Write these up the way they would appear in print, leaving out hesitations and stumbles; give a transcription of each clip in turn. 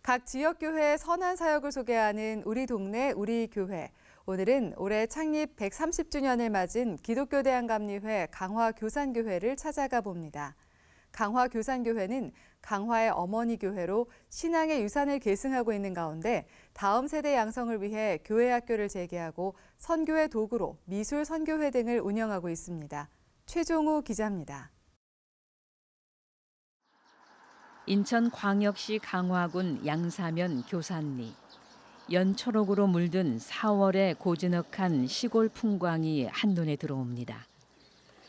각 지역교회의 선한 사역을 소개하는 우리 동네 우리 교회. 오늘은 올해 창립 130주년을 맞은 기독교 대한감리회 강화교산교회를 찾아가 봅니다. 강화교산교회는 강화의 어머니 교회로 신앙의 유산을 계승하고 있는 가운데 다음 세대 양성을 위해 교회학교를 재개하고 선교의 도구로 미술 선교회 등을 운영하고 있습니다. 최종우 기자입니다. 인천광역시 강화군 양사면 교산리. 연초록으로 물든 4월의 고즈넉한 시골 풍광이 한눈에 들어옵니다.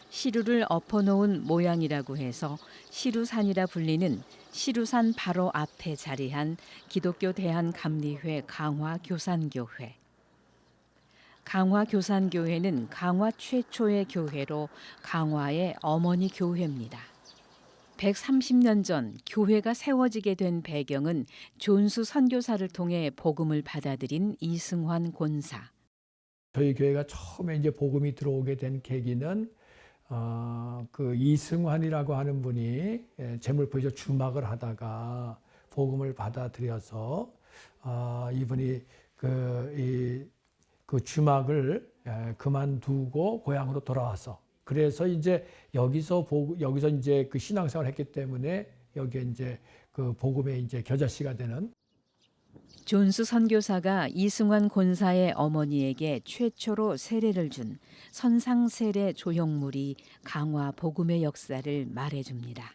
시루를 엎어놓은 모양이라고 해서 시루산이라 불리는 시루산 바로 앞에 자리한 기독교 대한감리회 강화교산교회. 강화교산교회는 강화 최초의 교회로 강화의 어머니 교회입니다. 130년 전 교회가 세워지게 된 배경은 존수 선교사를 통해 복음을 받아들인 이승환 권사. 저희 교회가 처음에 이제 복음이 들어오게 된 계기는 그 이승환이라고 하는 분이 재물포에서 주막을 하다가 복음을 받아들여서 이분이 그 주막을 그만두고 고향으로 돌아와서 그래서 이제 여기서 이제 그 신앙생활을 했기 때문에 여기에 이제 그 복음의 이제 겨자씨가 되는. 존수 선교사가 이승환 권사의 어머니에게 최초로 세례를 준 선상세례 조형물이 강화 복음의 역사를 말해줍니다.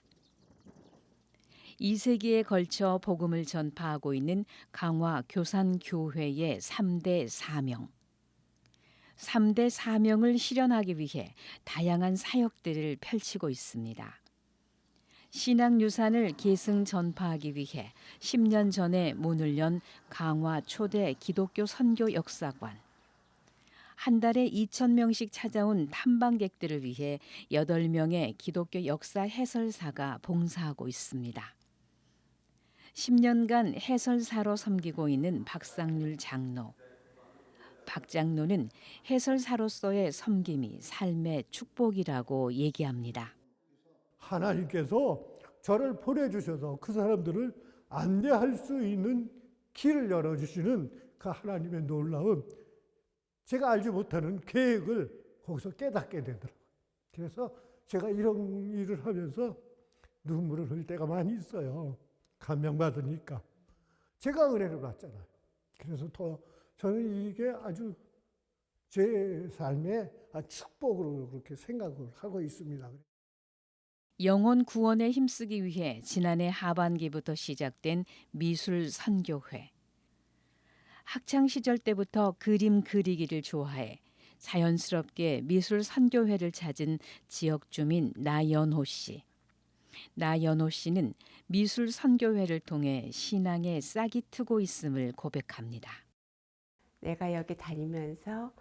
2세기에 걸쳐 복음을 전파하고 있는 강화 교산교회의 3대 사명. 3대 사명을 실현하기 위해 다양한 사역들을 펼치고 있습니다. 신앙유산을 계승 전파하기 위해 10년 전에 문을 연 강화 초대 기독교 선교 역사관. 한 달에 2,000명씩 찾아온 탐방객들을 위해 8명의 기독교 역사 해설사가 봉사하고 있습니다. 10년간 해설사로 섬기고 있는 박상률 장로. 박 장로는 해설사로서의 섬김이 삶의 축복이라고 얘기합니다. 하나님께서 저를 보내주셔서 그 사람들을 안내할 수 있는 길을 열어주시는 그 하나님의 놀라운, 제가 알지 못하는 계획을 거기서 깨닫게 되더라고요. 그래서 제가 이런 일을 하면서 눈물을 흘릴 때가 많이 있어요. 감명받으니까. 제가 은혜를 받잖아요. 그래서 더 저는 이게 아주 제 삶의 축복으로 그렇게 생각을 하고 있습니다. 영혼 구원에 힘쓰기 위해 지난해 하반기부터 시작된 미술 선교회. 학창 시절 때부터 그림 그리기를 좋아해 자연스럽게 미술 선교회를 찾은 지역 주민 나연호 씨. 나연호 씨는 미술 선교회를 통해 신앙에 싹이 트고 있음을 고백합니다. 내가 여기 다니면서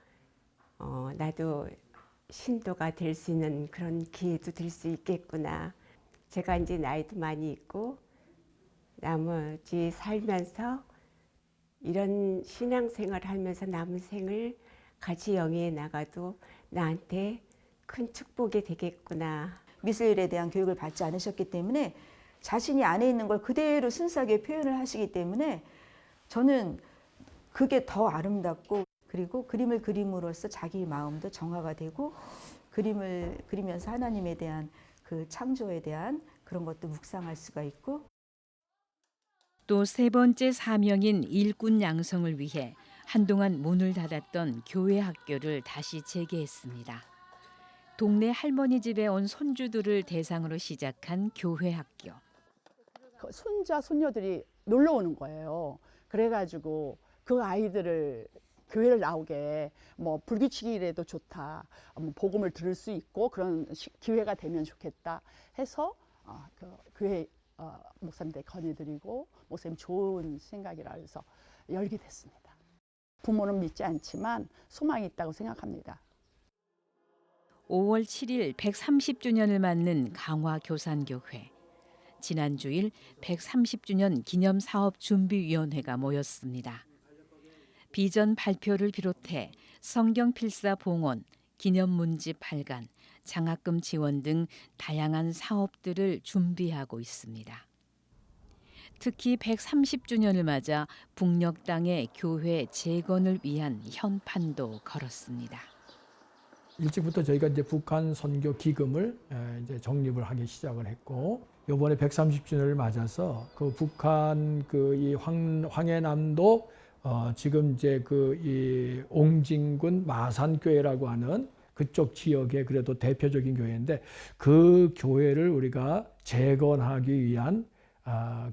나도 신도가 될 수 있는 그런 기회도 될 수 있겠구나. 제가 이제 나이도 많이 있고 나머지 살면서 이런 신앙생활을 하면서 남은 생을 같이 영위해 나가도 나한테 큰 축복이 되겠구나. 미술에 대한 교육을 받지 않으셨기 때문에 자신이 안에 있는 걸 그대로 순수하게 표현을 하시기 때문에 저는 그게 더 아름답고, 그리고 그림을 그림으로써 자기 마음도 정화가 되고 그림을 그리면서 하나님에 대한 그 창조에 대한 그런 것도 묵상할 수가 있고. 또 세 번째 사명인 일꾼 양성을 위해 한동안 문을 닫았던 교회 학교를 다시 재개했습니다. 동네 할머니 집에 온 손주들을 대상으로 시작한 교회 학교. 손자 손녀들이 놀러 오는 거예요. 그래가지고 그 아이들을 교회를 나오게 뭐 불규칙이라도 좋다, 복음을 들을 수 있고 그런 기회가 되면 좋겠다 해서 그 교회 목사님들 건의드리고 목사님 좋은 생각이라 해서 열게 됐습니다. 부모는 믿지 않지만 소망이 있다고 생각합니다. 5월 7일 130주년을 맞는 강화교산교회. 지난 주일 130주년 기념사업준비위원회가 모였습니다. 비전 발표를 비롯해 성경 필사 봉헌, 기념문집 발간, 장학금 지원 등 다양한 사업들을 준비하고 있습니다. 특히 130주년을 맞아 북녘 땅의 교회 재건을 위한 현판도 걸었습니다. 일찍부터 저희가 이제 북한 선교 기금을 이제 적립을 하기 시작을 했고, 이번에 130주년을 맞아서 그 북한 그 이 황해남도 지금 이제 그 이 옹진군 마산교회라고 하는 그쪽 지역의 그래도 대표적인 교회인데, 그 교회를 우리가 재건하기 위한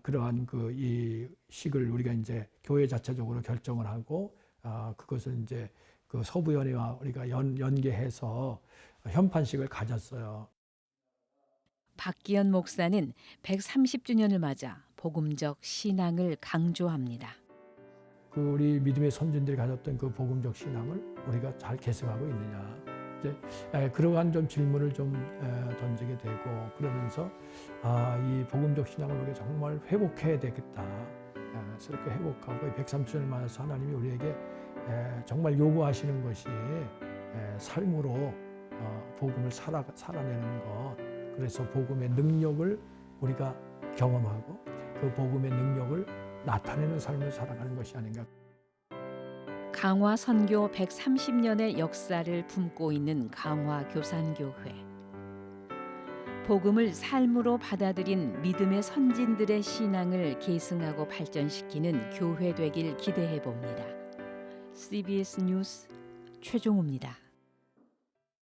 그러한 그 이 식을 우리가 이제 교회 자체적으로 결정을 하고, 그것을 이제 그 서부연회와 우리가 연계해서 현판식을 가졌어요. 박기현 목사는 130주년을 맞아 복음적 신앙을 강조합니다. 그 우리 믿음의 선진들이 가졌던 그 복음적 신앙을 우리가 잘 계승하고 있느냐, 이제 그러한 좀 질문을 좀 던지게 되고, 그러면서 이 복음적 신앙을 우리가 정말 회복해야 되겠다. 새롭게 회복하고 130주년을 맞아서 하나님이 우리에게 정말 요구하시는 것이 삶으로 복음을 살아내는 것. 그래서 복음의 능력을 우리가 경험하고 그 복음의 능력을 나타내는 삶을 살아가는 것이 아닌가. 강화 선교 130년의 역사를 품고 있는 강화 교산교회. 복음을 삶으로 받아들인 믿음의 선진들의 신앙을 계승하고 발전시키는 교회 되길 기대해 봅니다. CBS 뉴스 최종우입니다.